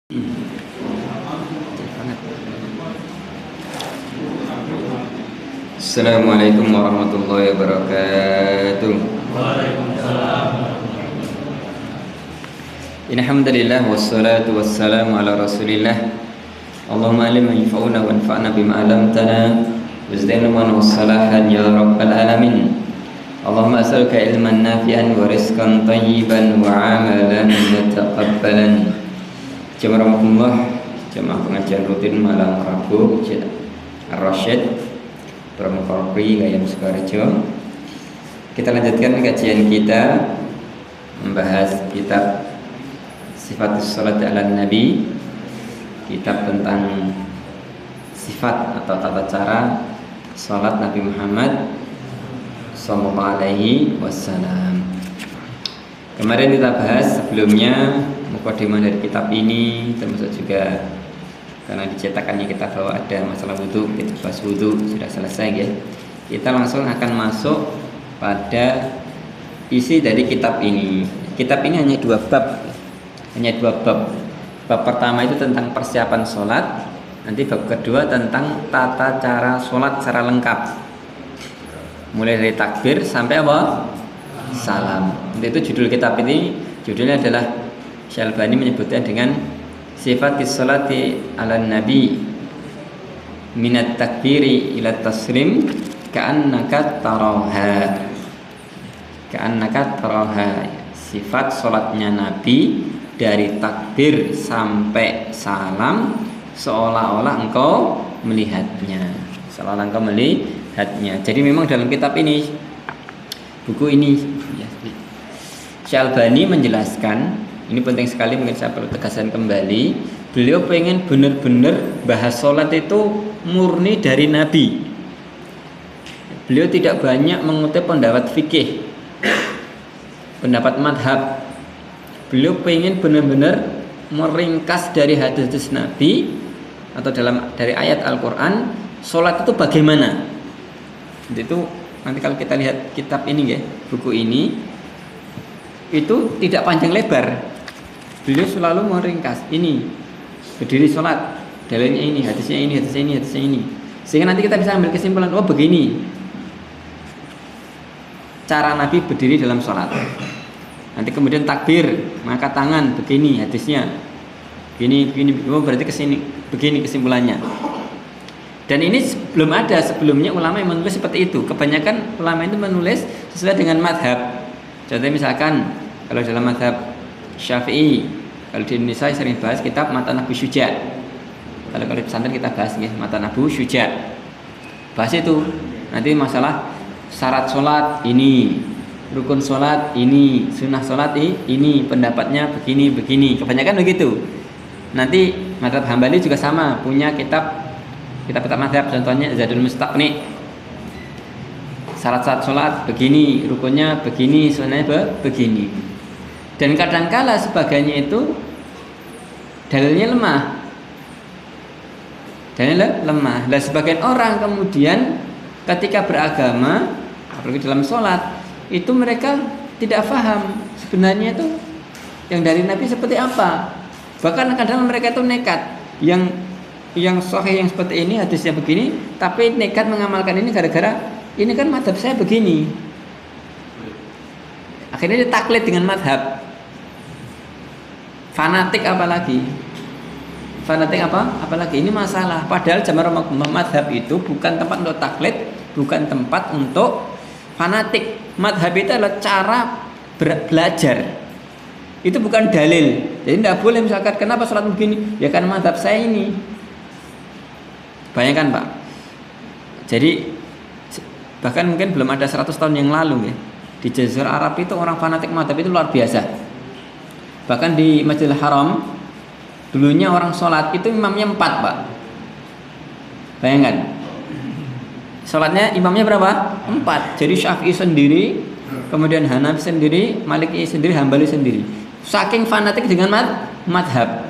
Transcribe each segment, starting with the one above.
Assalamualaikum warahmatullahi wabarakatuh. Waalaikumsalam. Alhamdulillah wassalatu wassalamu ala Rasulillah. Allahumma alimna yanfa'una wanfa'na bima 'allamtana wazidna ilman wassalahan ya rabbal alamin. Allahumma as'aluka ilman nafi'an wa rizqan thayyiban wa 'amalan mutaqabbalan. Jemaah pengajian rutin malam Rabu Ar-Rasyid Pramukarri Gayam Sukoharjo. Kita lanjutkan kajian kita membahas kitab Sifatus Salat ala Nabi, kitab tentang sifat atau tata cara salat Nabi Muhammad sallallahu alaihi wasallam. Kemarin kita bahas sebelumnya mukadimah dari kitab ini, termasuk juga karena dicetakannya kita bahwa ada masalah wudhu, kita bahas wudhu sudah selesai ya. Kita langsung akan masuk pada isi dari kitab ini. Kitab ini hanya dua bab. Bab pertama itu tentang persiapan sholat, nanti bab kedua tentang tata cara sholat secara lengkap, mulai dari takbir sampai apa? Salam. Itu judul kitab ini. Judulnya adalah Syalbani menyebutnya dengan Sifatis Salati ala Nabi minat takbiri ila taslim ka'annaka taraha. Sifat sholatnya Nabi dari takbir sampai salam seolah-olah engkau melihatnya. Jadi memang dalam kitab ini, buku ini ya, Syalbani menjelaskan, ini penting sekali, mungkin saya perlu tegaskan kembali. Beliau pengen benar-benar bahas sholat itu murni dari Nabi. Beliau tidak banyak mengutip pendapat fikih, pendapat madhab. Beliau pengen benar-benar meringkas dari hadis Nabi atau dari ayat Al-Quran, sholat itu bagaimana. Itu nanti kalau kita lihat kitab ini ya, buku ini, itu tidak panjang lebar. Beliau selalu meringkas, ini berdiri sholat, dalilnya ini, hadisnya ini, sehingga nanti kita bisa ambil kesimpulan, oh begini cara Nabi berdiri dalam sholat. Nanti kemudian takbir, maka tangan begini hadisnya, begini, oh berarti kesini, begini kesimpulannya. Dan ini belum ada sebelumnya ulama yang menulis seperti itu. Kebanyakan ulama itu menulis sesuai dengan madhab. Contohnya misalkan kalau dalam madhab Syafi'i, kalau di Indonesia sering bahas kitab Matan Abu Syuja'. Kalau di pesantren kita bahas ya, Matan Abu Syuja'. Bahas itu nanti masalah syarat sholat ini, rukun sholat ini, sunnah sholat ini, pendapatnya begini. Kebanyakan begitu. Nanti madhab Hambali juga sama, punya kitab madhab, contohnya Zadul Mustaqni. Syarat sholat begini, rukunnya begini, sunnahnya begini. Dan kadangkala sebagainya itu dalilnya lemah. Dan sebagian orang kemudian ketika beragama, apalagi dalam sholat, itu mereka tidak paham sebenarnya itu yang dari Nabi seperti apa. Bahkan kadang mereka itu nekat, yang sahih yang seperti ini, hadisnya begini, tapi nekat mengamalkan ini gara-gara ini kan madhab saya begini. Akhirnya dia taklid dengan madhab. Fanatik apalagi ini masalah. Padahal jamaah madhab itu bukan tempat untuk taklid, bukan tempat untuk fanatik. Madhab itu adalah cara belajar. Itu bukan dalil. Jadi tidak boleh misalkan kenapa sholat begini, ya karena madhab saya ini. Bayangkan Pak. Jadi bahkan mungkin belum ada 100 tahun yang lalu ya, di Jazirah Arab itu orang fanatik madhab itu luar biasa. Bahkan di Masjidil Haram dulunya orang sholat itu imamnya 4 Pak. Bayangkan, sholatnya imamnya berapa? 4. Jadi Syafi'i sendiri, kemudian Hanafi sendiri, Maliki sendiri, Hambali sendiri. Saking fanatik dengan madhab.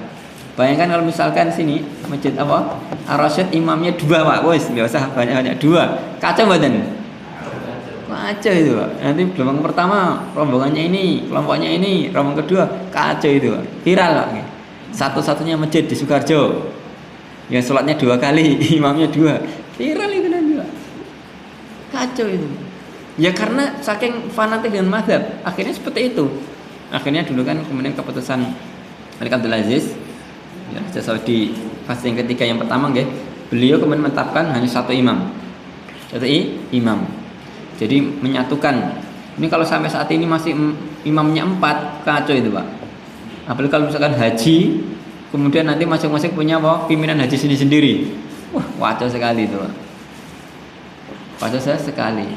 Bayangkan kalau misalkan sini masjid apa? Ar-Rasyid imamnya 2 Pak. Wes enggak usah banyak-banyak, 2. Kacau badan. Kacau itu Pak. Nanti gelombang pertama rombongannya ini, kelompoknya ini, rombongan kedua kacau itu Pak. Viral Pak. Satu-satunya masjid di Sukoharjo yang sholatnya 2 kali, imamnya 2. Viral itu nanti Pak. Kacau itu. Ya karena saking fanatik dengan mazhab, akhirnya seperti itu. Akhirnya dulu kan kemudian keputusan Malik Abdul Aziz, ya, Raja Saudi fase yang ketiga yang pertama nggih, beliau kemudian menetapkan hanya satu imam. Satu imam. Jadi menyatukan. Ini kalau sampai saat ini masih imamnya 4, kacau itu Pak. Apalagi kalau misalkan haji, kemudian nanti masing-masing punya pimpinan haji sendiri-sendiri. Wah, kacau sekali itu Pak. Kacau sekali.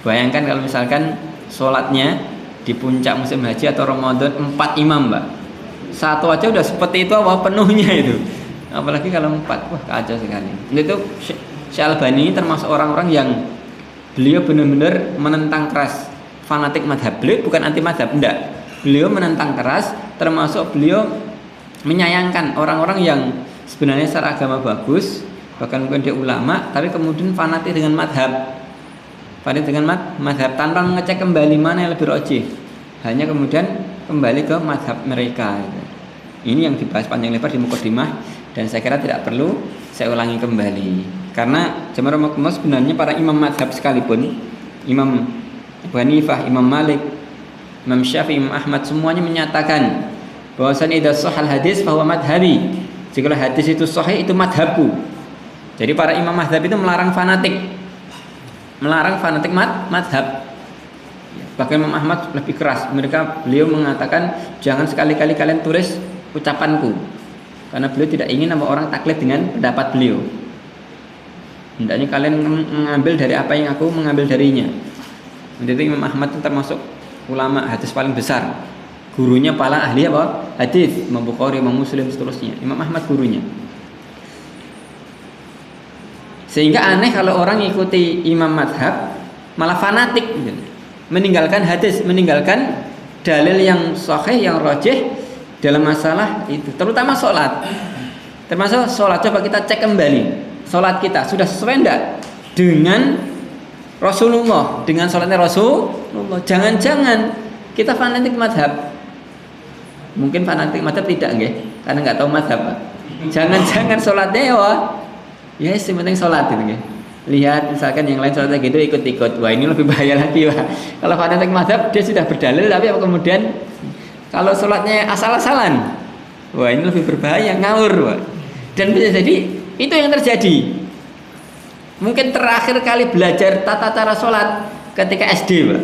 Bayangkan kalau misalkan sholatnya di puncak musim haji atau Ramadan 4 imam Mbak. Satu aja udah seperti itu penuhnya itu. Apalagi kalau 4, wah kacau sekali. Itu Syekh Albani termasuk orang-orang yang beliau benar-benar menentang keras fanatik madhab. Beliau bukan anti madhab, enggak. Beliau menentang keras, termasuk beliau menyayangkan orang-orang yang sebenarnya secara agama bagus, bahkan mungkin dia ulama, tapi kemudian fanatik dengan madhab. Fanatik dengan madhab tanpa mengecek kembali mana yang lebih rajih. Hanya kemudian kembali ke madhab mereka. Ini yang dibahas panjang lebar di Muqaddimah, dan saya kira tidak perlu saya ulangi kembali. Karena jemaah Ramadan sebenarnya para imam madhab sekalipun, Imam Abu Hanifah, Imam Malik, Imam Syafi'i, Imam Ahmad, semuanya menyatakan bahwasanya idza shahal hadis bahwa madhabi. Jika hadis itu sahih, itu madhabku. Jadi para imam madhab itu melarang fanatik madhab. Bahkan Imam Ahmad lebih keras. Beliau mengatakan jangan sekali-kali kalian tulis ucapanku, karena beliau tidak ingin orang taklid dengan pendapat beliau. Hendaknya kalian mengambil dari apa yang aku mengambil darinya. Jadi Imam Ahmad itu termasuk ulama hadis paling besar. Gurunya paling ahli hadis, Imam Bukhari, Imam Muslim, seterusnya. Imam Ahmad gurunya. Sehingga aneh kalau orang ikuti imam madhab malah fanatik, meninggalkan hadis, meninggalkan dalil yang sahih, yang rajih dalam masalah itu, terutama sholat. Termasuk sholat, coba kita cek kembali sholat kita sudah sesuai enggak dengan Rasulullah, dengan sholatnya Rasulullah. Jangan-jangan kita fanatik madhab. Mungkin fanatik madhab tidak nggih, karena nggak tahu madhab. Jangan-jangan sholatnya ya yang penting sholat gitu nggih. Lihat misalkan yang lain sholatnya gitu ikut-ikut. Wah, ini lebih bahaya lagi Pak. Kalau fanatik madhab dia sudah berdalil, tapi kemudian kalau sholatnya asal-asalan, wah ini lebih berbahaya, ngawur Pak. Dan bisa jadi itu yang terjadi. Mungkin terakhir kali belajar tata cara sholat ketika SD Pak.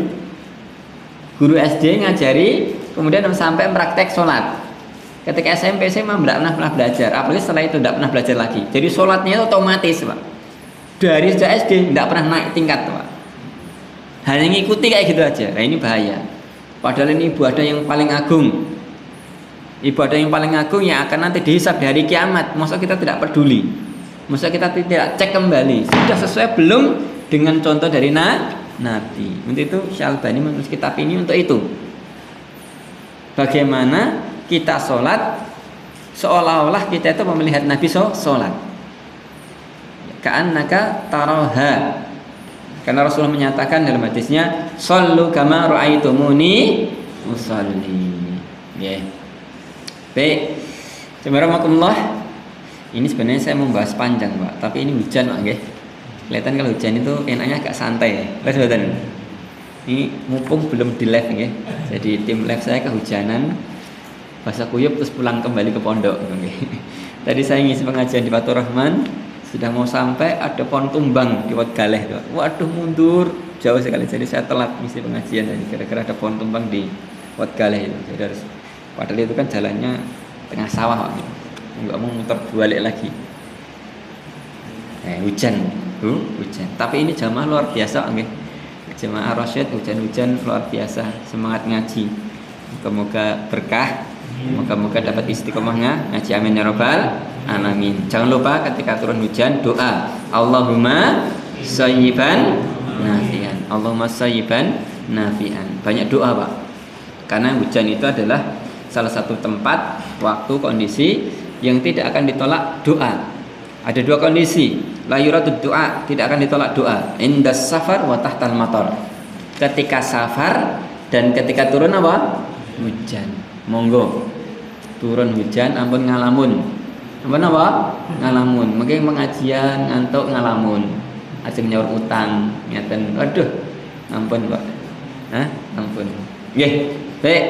Guru SD ngajari, kemudian sampai praktek sholat. Ketika SMP saya tidak pernah belajar, apalagi setelah itu tidak pernah belajar lagi. Jadi sholatnya otomatis Pak. Dari sejak SD tidak pernah naik tingkat Pak. Hanya ngikuti kayak gitu aja. Nah ini bahaya. Padahal ini ibadah yang paling agung. Ibadah yang paling agung yang akan nanti dihisab di hari kiamat. Masa kita tidak peduli? Masa kita tidak cek kembali sudah sesuai belum dengan contoh dari Nabi. Untuk itu Syekh Albani menulis kitab ini untuk itu. Bagaimana kita sholat seolah-olah kita itu melihat Nabi sholat. Ka'annaka taraha. Karena Rasulullah menyatakan dalam hadisnya, "Shallu kama ra'aitumuni usolli." Ya. Baik. Bismillahirrahmanirrahim. Ini sebenarnya saya membahas panjang, Pak, tapi ini hujan, Pak, nggih. Kelihatan kalau hujan itu enaknya agak santai ya. Betul. Ini mumpung belum di live nggih. Jadi tim live saya kehujanan, basah kuyup terus pulang kembali ke pondok nggih. Tadi saya ngisi pengajian di Fathur Rahman, sudah mau sampai ada pohon tumbang di Wat Galeh. Waduh, mundur jauh sekali. Jadi saya telat ngisi pengajian tadi kira-kira ada pohon tumbang di Wat Galeh itu. Jadi harus, padahal itu kan jalannya tengah sawah Pak. Enggak mau muter balik lagi. Hujan. Hujan. Tapi ini jamaah luar biasa nggih. Jamaah Rasyid hujan-hujan luar biasa, semangat ngaji. Moga-moga berkah, moga-moga dapat istiqomahnya ngaji, amin ya rabbal alamin. Jangan lupa ketika turun hujan doa, Allahumma sayyiban nafi'an. Allahumma sayyiban nafi'an. Banyak doa, Pak. Karena hujan itu adalah salah satu tempat, waktu, kondisi yang tidak akan ditolak doa. Ada dua kondisi. La yuradud doa, tidak akan ditolak doa. Indas safar wa tahtal matar. Ketika safar dan ketika turun apa? Hujan. Monggo. turun hujan ampun ngalamun. Ampun apa? Ngalamun. Mungkin pengajian ngantuk ngalamun. Ajeng nyaur utang ngeten. Waduh. Ampun, Pak. Hah? Ampun. Nggih. Baik.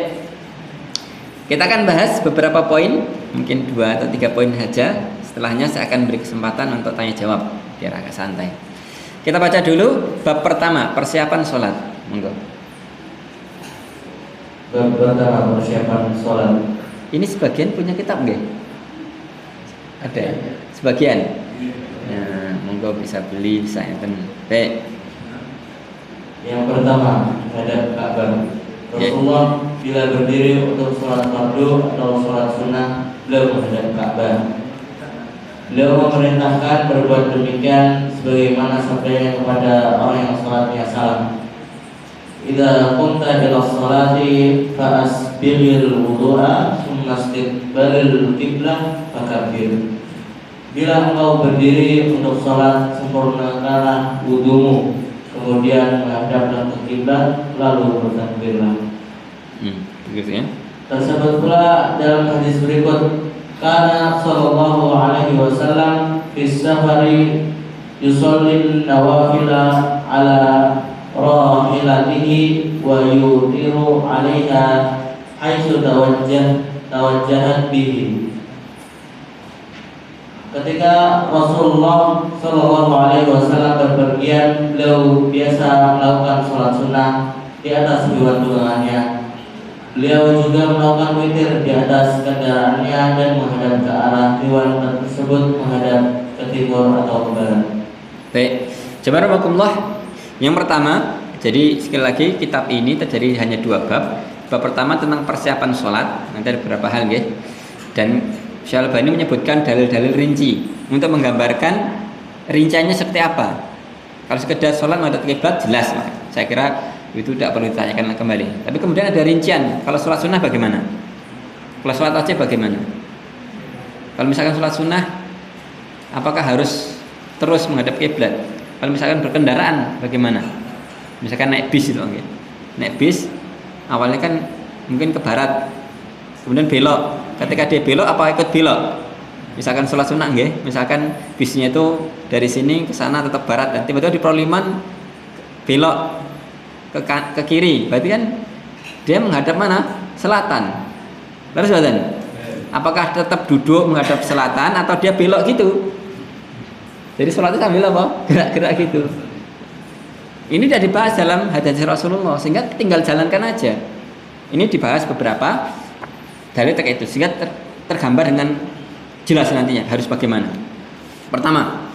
Kita akan bahas beberapa poin, mungkin 2 atau 3 poin saja. Setelahnya saya akan beri kesempatan untuk tanya jawab biar agak santai. Kita baca dulu bab pertama, persiapan sholat. Monggo. Bab pertama, persiapan sholat. Ini sebagian punya kitab nggih? Ada. Sebagian. Nah, monggo bisa beli, bisa enten. Baik. Yang pertama, hadap Ka'bah. Rasulullah bila berdiri untuk sholat fardu atau sholat sunnah, beliau menghadap Ka'bah. Beliau memerintahkan berbuat demikian sebagaimana sampainya kepada orang yang sholatnya salah. Idza qumta ila sholati fa asbighil wudu'a thumma istiqbalil qiblah fakabbir. Bila engkau berdiri untuk sholat, sempurnakanlah wudumu, kemudian menghadaplah ke kiblat, lalu bertakbirlah. Begitu ya. Tersebut pula dalam hadis berikut, karena sallallahu alaihi wasallam fi safari yusalli nawafila ala rahilatihi wa yutiru 'alaiha haitsu tawajjahat bihi. Ketika Rasulullah sallallahu alaihi wasallam berpergian, beliau biasa melakukan sholat sunnah di atas hewan tunggangannya. Beliau juga melakukan witir di atas kendaraannya dan menghadap ke arah hewan tersebut, menghadap ke timur atau ke barat. Baik, Jazakumullah. Yang pertama, jadi sekali lagi kitab ini terjadi hanya 2 bab. Bab pertama tentang persiapan sholat, nanti ada beberapa hal nggih. Dan Syalbani menyebutkan dalil-dalil rinci untuk menggambarkan rinciannya seperti apa. Kalau sekedar sholat menghadap kiblat jelas, saya kira itu tidak perlu ditanyakan kembali. Tapi kemudian ada rincian. Kalau sholat sunnah bagaimana? Kalau sholat wajib bagaimana? Kalau misalkan sholat sunnah, apakah harus terus menghadap kiblat? Kalau misalkan berkendaraan bagaimana? Misalkan naik bis itu, okay. Naik bis, awalnya kan mungkin ke barat, kemudian belok. Ketika dia belok, apa ikut belok? Misalkan sholat sunnah, okay. Misalkan bisnya itu dari sini ke sana tetap barat, dan tiba-tiba di Proliman belok ke kiri, berarti kan dia menghadap mana? Selatan. Terus badan, apakah tetap duduk menghadap selatan atau dia belok gitu? Jadi sholatnya sambil apa? Gerak-gerak gitu. Ini tidak dibahas dalam hadis Rasulullah, sehingga tinggal jalankan aja. Ini dibahas beberapa dalil terkait itu, sehingga tergambar dengan jelas nantinya harus bagaimana. Pertama,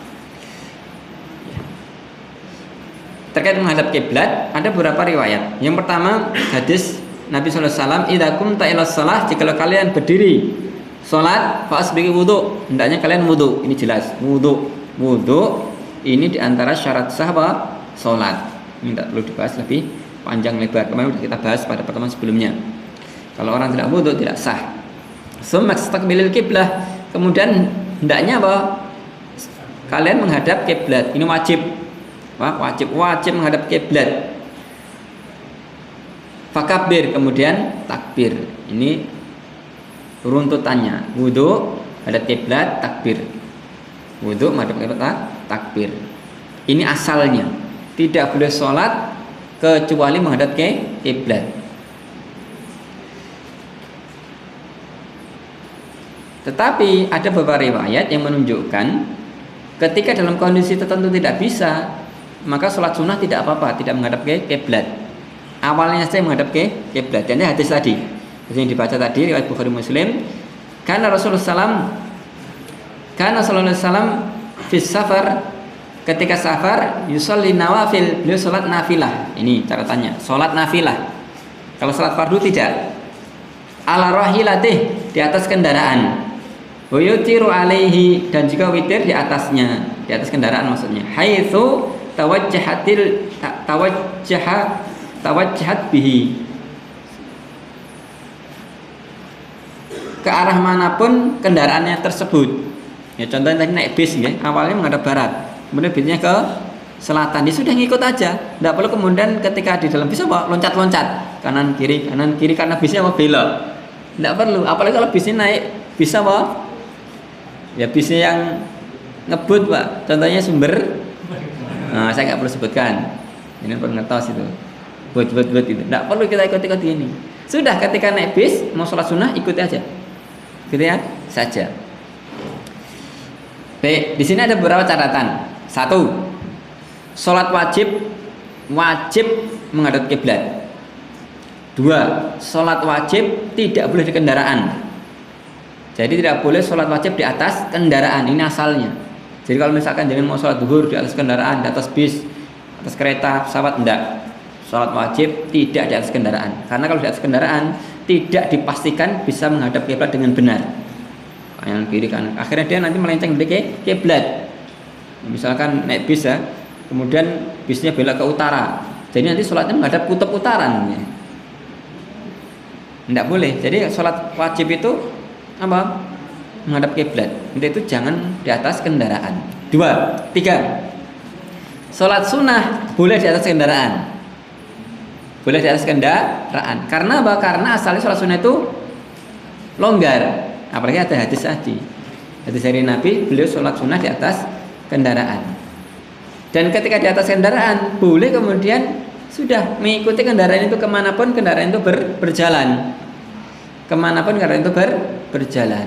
terkait menghadap kiblat ada beberapa riwayat. Yang pertama hadis Nabi sallallahu alaihi wasallam, "Idza qumta ila shalah," jika kalian berdiri salat, fa asbighi wudu, hendaknya kalian wudu. Ini jelas, wudu. Wudu ini diantara syarat sah salat. Ini tidak perlu dibahas lebih panjang lebar. Kemarin sudah kita bahas pada pertemuan sebelumnya. Kalau orang tidak wudu tidak sah. Summa istaqbilil qiblah, kemudian hendaknya apa? Kalian menghadap kiblat. Ini wajib. Wajib menghadap kiblat. Fakabbir, kemudian takbir. Ini runtutannya. Wudu, hadap kiblat, takbir. Wudu, menghadap kiblat, takbir. Ini asalnya. Tidak boleh sholat kecuali menghadap kiblat. Tetapi ada beberapa riwayat yang menunjukkan ketika dalam kondisi tertentu tidak bisa, maka sholat sunnah tidak apa-apa, tidak menghadap kiblat. Awalnya saya menghadap kiblat. Dan ini hadis tadi, yang dibaca tadi riwayat Bukhari Muslim. Karena Rasulullah SAW fis safar, ketika safar yusolli nawafil, beliau sholat nafilah. Ini catatannya, sholat nafilah. Kalau sholat fardu tidak. Ala rahilatih, di atas kendaraan. Wa yutiru alaihi, dan juga witir di atasnya, di atas kendaraan maksudnya. Haitsu tawajjahat bihi, ke arah manapun kendaraannya tersebut. Ya contohnya tadi naik bis ya, awalnya menghadap barat, kemudian bisnya ke selatan. Dia sudah ngikut aja, tidak perlu kemudian ketika di dalam bis apa loncat-loncat kanan kiri karena bisnya mau belok. Tidak perlu. Apalagi kalau bisnya naik bisa apa? Ya bisnya yang ngebut Pak. Contohnya Sumber. Nah, saya nggak perlu sebutkan. Ini perlu ngetos itu. Buat itu. Tidak perlu kita ikut ini. Sudah ketika naik bis mau sholat sunnah ikuti aja. Gitu ya saja. Baik, di sini ada beberapa catatan. 1. Sholat wajib menghadap kiblat. 2. Sholat wajib tidak boleh di kendaraan. Jadi tidak boleh sholat wajib di atas kendaraan. Ini asalnya. Jadi kalau misalkan jangan mau sholat zuhur di atas kendaraan, di atas bis, atas kereta, pesawat, enggak. Sholat wajib tidak di atas kendaraan. Karena kalau di atas kendaraan tidak dipastikan bisa menghadap kiblat dengan benar. Kanan kiri kanan. Akhirnya dia nanti melenceng dari kiblat. Misalkan naik bis ya, kemudian bisnya belok ke utara. Jadi nanti sholatnya menghadap kutub utara. Tidak boleh. Jadi sholat wajib itu apa? Menghadap kiblat. Itu jangan di atas kendaraan. 2, 3. Sholat sunnah boleh di atas kendaraan. Boleh di atas kendaraan. Karena apa? Karena asalnya sholat sunnah itu longgar. Apalagi ada hadis tadi. Hadis dari Nabi, beliau sholat sunnah di atas kendaraan. Dan ketika di atas kendaraan, boleh kemudian sudah mengikuti kendaraan itu kemanapun kendaraan itu berjalan. Kemanapun kendaraan itu berjalan.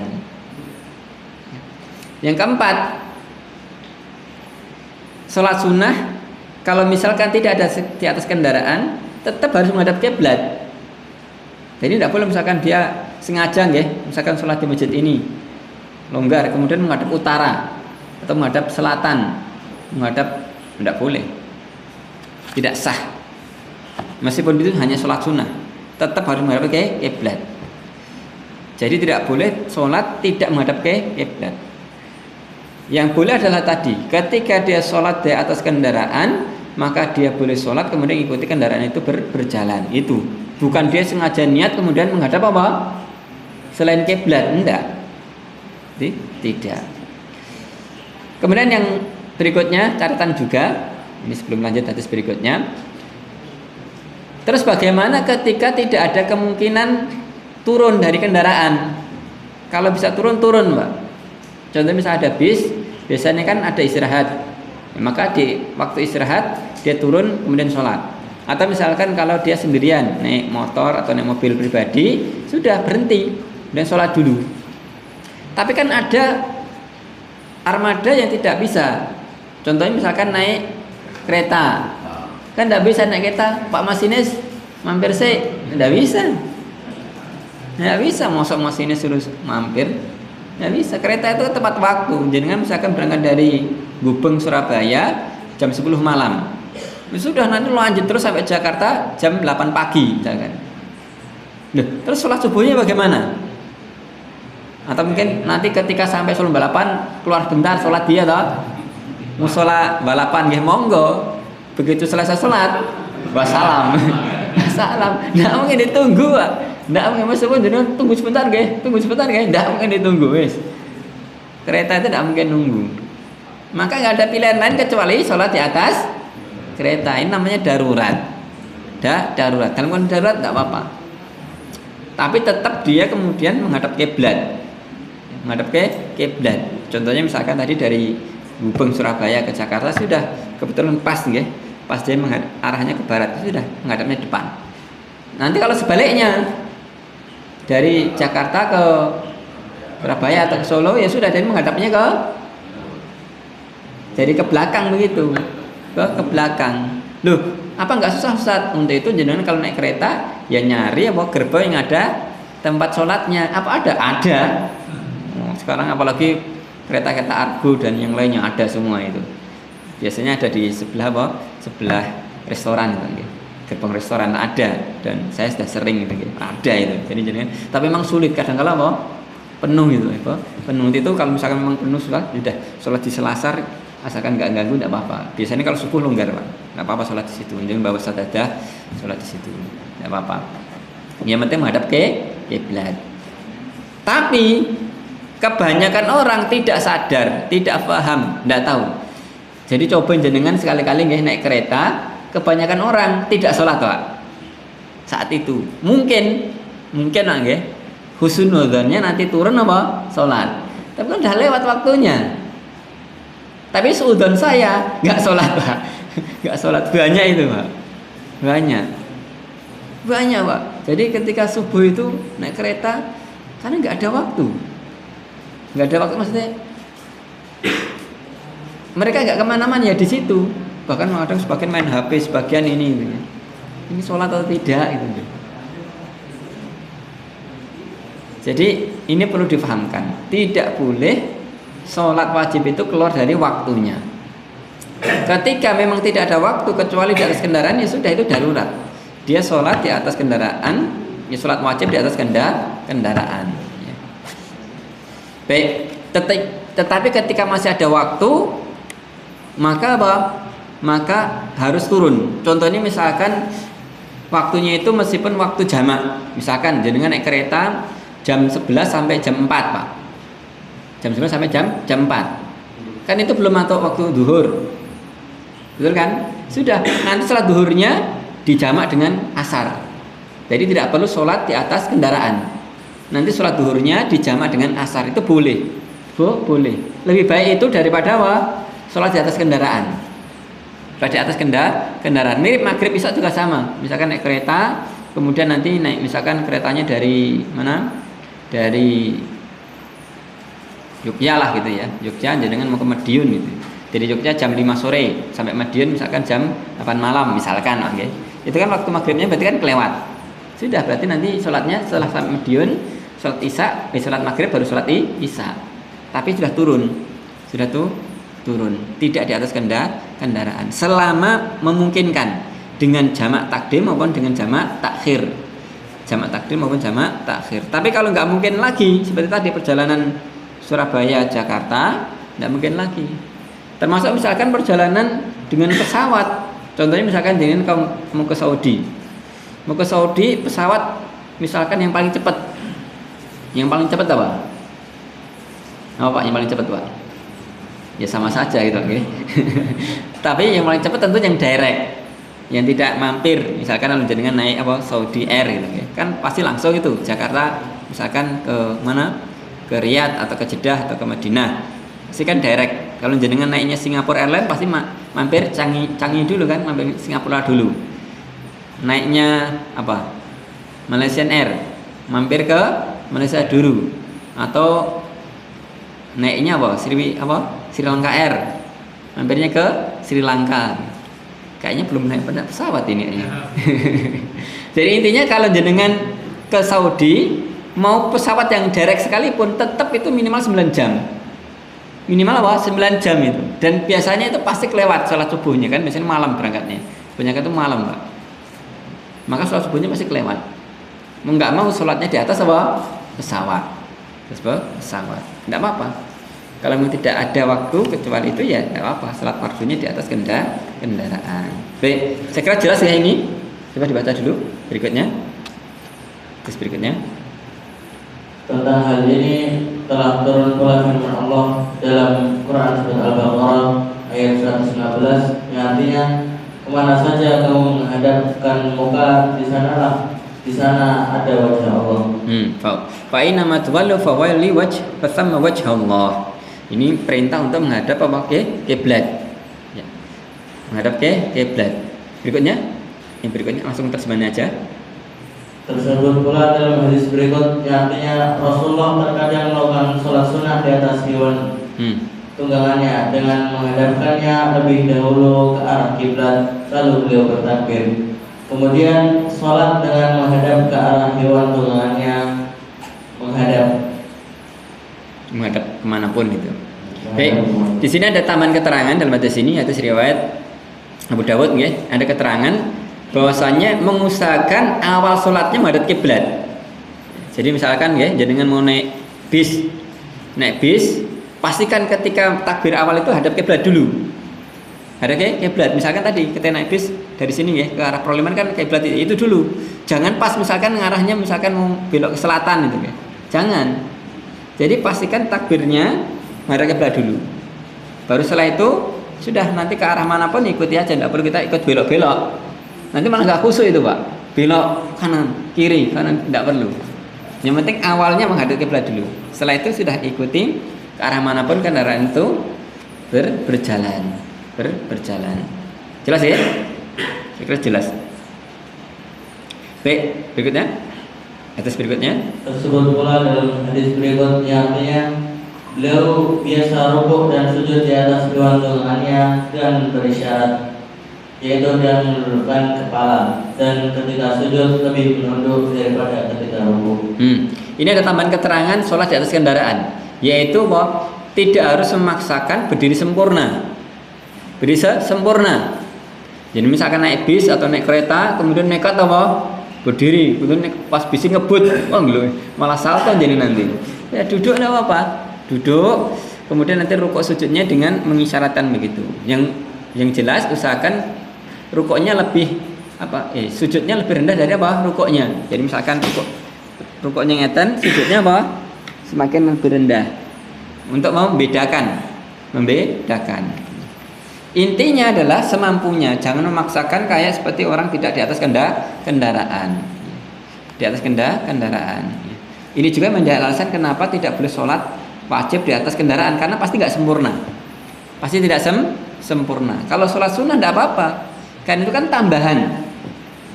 Yang keempat, sholat sunnah kalau misalkan tidak ada di atas kendaraan, tetap harus menghadap kiblat. Jadi tidak boleh misalkan dia sengaja misalkan sholat di masjid ini longgar kemudian menghadap utara atau menghadap selatan, tidak boleh, tidak sah. Meskipun itu hanya sholat sunnah, tetap harus menghadap ke kiblat. Jadi tidak boleh sholat tidak menghadap ke kiblat. Yang boleh adalah tadi, ketika dia sholat di atas kendaraan, maka dia boleh sholat kemudian ikuti kendaraan itu berjalan. Itu bukan dia sengaja niat kemudian menghadap apa? Selain kiblat, enggak. Tidak. Kemudian yang berikutnya catatan juga, ini sebelum lanjut hadis berikutnya. Terus bagaimana ketika tidak ada kemungkinan turun dari kendaraan? Kalau bisa turun, Pak. Contohnya misalnya ada bis, biasanya kan ada istirahat. Maka di waktu istirahat dia turun kemudian sholat. Atau misalkan kalau dia sendirian naik motor atau naik mobil pribadi, sudah berhenti dan sholat dulu. Tapi kan ada armada yang tidak bisa. Contohnya misalkan naik kereta, kan tidak bisa naik kereta. Pak masinis mampir sih, tidak bisa. Tidak bisa, mosok masinis suruh mampir, tidak bisa. Kereta itu tepat waktu. Jadi misalkan berangkat dari Gubeng Surabaya jam 10 malam. Sudah nanti lanjut terus sampai Jakarta jam 8 pagi misalkan. Terus sholat subuhnya bagaimana? Atau mungkin nanti ketika sampai sholat balapan keluar bentar sholat dia toh. Musola balapan nggih monggo. Begitu selesai sholat wassalam. Wassalam. Nggak mungkin ditunggu, Pak. Nggak mungkin meskipun jenengan tunggu sebentar nggih. Nggak mungkin ditunggu wis. Kereta itu nggak mungkin nunggu. Maka nggak ada pilihan lain kecuali sholat di atas kereta. Ini namanya darurat. Darurat. Dalam kondisi darurat nggak apa-apa. Tapi tetap dia kemudian menghadap kiblat. Menghadap ke kiblat. Contohnya misalkan tadi dari Gubeng Surabaya ke Jakarta sudah kebetulan pas pas dia arahnya ke barat, sudah menghadapnya depan. Nanti kalau sebaliknya dari Jakarta ke Surabaya atau ke Solo, ya sudah dia menghadapnya jadi ke belakang begitu. Ke belakang. Loh, apa nggak susah Ustaz? Untuk itu jenengan kalau naik kereta ya nyari gerbong yang ada tempat sholatnya. Apa ada? Ada. Sekarang apalagi kereta-kereta Argo dan yang lainnya ada semua itu. Biasanya ada di sebelah sebelah restoran itu, gerbong restoran ada, dan saya sudah sering itu, ada itu. Jadi jenengan, tapi memang sulit kadang-kala penuh itu, penuh itu kalau misalkan memang penuh sudah sholat di selasar. Asalkan nggak ganggu, nggak apa-apa. Biasanya kalau subuh longgar, Pak, nggak apa-apa sholat di situ. Jangan bawa sajadah, sholat di situ, nggak apa-apa. Yang penting menghadap ke kiblat. Tapi kebanyakan orang tidak sadar, tidak paham, nggak tahu. Jadi coba jenengan sekali-kali naik kereta, kebanyakan orang tidak sholat, Pak. Saat itu mungkin husnudzonnya nanti turun apa? Sholat. Tapi kan udah lewat waktunya. Tapi seudon saya nggak sholat Pak, nggak sholat banyak itu Pak, banyak Pak. Jadi ketika subuh itu naik kereta karena nggak ada waktu maksudnya mereka nggak kemana-mana ya di situ. Bahkan kadang sebagian main HP, sebagian ini sholat atau tidak gitu. Jadi ini perlu difahamkan, tidak boleh sholat wajib itu keluar dari waktunya. Ketika memang tidak ada waktu kecuali di atas kendaraan, ya sudah, itu darurat. Dia sholat di atas kendaraan, ya sholat wajib di atas kendaraan. Ya. Baik, tetapi ketika masih ada waktu, maka apa? Maka harus turun. Contohnya misalkan waktunya itu meskipun waktu jamak, misalkan jenengan naik kereta jam 11 sampai jam 4 Pak. Jam 11 sampai jam 4. Kan itu belum masuk waktu zuhur. Betul kan? Sudah, nanti sholat zuhurnya dijamak dengan asar. Jadi tidak perlu sholat di atas kendaraan. Nanti sholat zuhurnya dijamak dengan asar, itu boleh. Boleh. Lebih baik itu daripada sholat di atas kendaraan. Di atas kendaraan. Mirip maghrib isya juga sama. Misalkan naik kereta, kemudian nanti naik misalkan keretanya dari mana? Dari Jogja lah gitu ya, Jogja dengan mau ke Madiun gitu. Dari Jogja jam 5 sore sampai Madiun misalkan jam 8 malam misalkan, oke. Itu kan waktu maghribnya berarti kan kelewat. Sudah, berarti nanti sholatnya setelah sampai Madiun, sholat isya, sholat maghrib baru sholat isya. Tapi sudah turun, turun, tidak di atas kendaraan. Selama memungkinkan dengan jamak takdim maupun dengan jamak takhir. Jamak takdim maupun jamak takhir. Tapi kalau nggak mungkin lagi, seperti tadi perjalanan Surabaya Jakarta, tidak mungkin lagi. Termasuk misalkan perjalanan dengan pesawat. Contohnya misalkan jangan kamu mau ke Saudi. Mau ke Saudi pesawat misalkan yang paling cepat. Yang paling cepat apa? Apa Pak yang paling cepat Pak? Ya sama saja gitu, oke. Tapi yang paling cepat tentu yang direct, yang tidak mampir. Misalkan kalau jenengan naik Saudi Air gitu, oke. Kan pasti langsung itu Jakarta misalkan ke mana? Ke Riyadh atau ke Jeddah atau ke Madinah. Pasti kan direct. Kalau jenengan naiknya Singapore Airlines pasti mampir Changi dulu kan, mampir Singapura dulu. Naiknya Malaysian Air, mampir ke Malaysia dulu. Atau naiknya Sri Lanka Air, mampirnya ke Sri Lanka. Kayaknya belum naik pesawat ini. Jadi intinya kalau jenengan ke Saudi mau pesawat yang direct sekalipun tetap itu minimal 9 jam. Minimal 9 jam itu. Dan biasanya itu pasti kelewat sholat subuhnya kan, biasanya malam berangkatnya. Banyak itu malam, Pak. Maka sholat subuhnya pasti kelewat. Mau nggak mau sholatnya di atas pesawat. Pesawat. Enggak apa-apa. Kalau memang tidak ada waktu kecuali itu ya enggak apa-apa. Sholat fardunya di atas kendaraan. Baik, saya kira jelas ya ini. Coba dibaca dulu berikutnya. Terus berikutnya. Tentang hal ini telah turun pula firman Allah dalam Quran surat Al-Baqarah ayat 119 yang artinya kemana saja kamu menghadapkan muka di sana ada wajah Allah. Fa inna ma tuwallu fa walli wajh fa thamma wajh Allah. Ini perintah untuk menghadap kiblat. Ya. Menghadap kiblat. Yang berikutnya langsung terjemahannya aja. Tersebut pula dalam hadis berikut yang artinya Rasulullah terkadang melakukan sholat sunnah di atas hewan tunggangannya dengan menghadapkannya lebih dahulu ke arah kiblat, lalu beliau bertakbir. Kemudian sholat dengan menghadap ke arah hewan tunggangannya, menghadap kemanapun gitu. Baik, di sini ada tambahan keterangan dalam hadis ini, hadis riwayat Abu Dawud, ya, ada keterangan bahwasanya mengusahakan awal sholatnya menghadap kiblat. Jadi misalkan ya, jenengan mau naik bis, pastikan ketika takbir awal itu hadap kiblat dulu. Hadap kiblat. Misalkan tadi kita naik bis dari sini ya ke arah Proliman kan kiblat itu dulu. Jangan pas misalkan ngarahnya misalkan mau belok ke selatan gitu ya. Jangan. Jadi pastikan takbirnya menghadap kiblat dulu. Baru setelah itu sudah nanti ke arah manapun ikuti aja, tidak perlu kita ikut belok-belok. Nanti malah nggak khusyuk itu Pak. Belok kanan, kiri, kanan tidak perlu. Yang penting awalnya menghadap kiblat dulu. Setelah itu sudah ikuti ke arah manapun kendaraan itu berjalan. Jelas ya? Saya kira jelas. Baik, berikutnya. Atas berikutnya. Tersebut pula dalam hadis berikutnya, artinya beliau biasa rukuk dan sujud di atas kedua lengannya dan berisyarat, yaitu dengan menundukkan kepala, dan ketika sujud lebih menunduk daripada ketika rukuk. Ini ada tambahan keterangan sholat di atas kendaraan, yaitu bahwa tidak harus memaksakan berdiri sempurna. Jadi misalkan naik bis atau naik kereta, kemudian nekat apa? Berdiri, kemudian pas bis ngebut, malah salto jadi nanti. Ya duduk enggak apa-apa. Duduk, kemudian nanti rukuk sujudnya dengan mengisyaratkan begitu. Yang jelas usahakan rukuknya lebih sujudnya lebih rendah dari apa? Rukuknya. Jadi misalkan rukuknya ngeten, sujudnya apa? Semakin lebih rendah. Untuk membedakan. Intinya adalah semampunya, jangan memaksakan kayak seperti orang tidak di atas kendaraan. Di atas kendaraan. Ini juga menjadi alasan kenapa tidak boleh sholat wajib di atas kendaraan, karena pasti nggak sempurna. Pasti tidak sempurna. Kalau sholat sunnah tidak apa-apa, kan itu kan tambahan.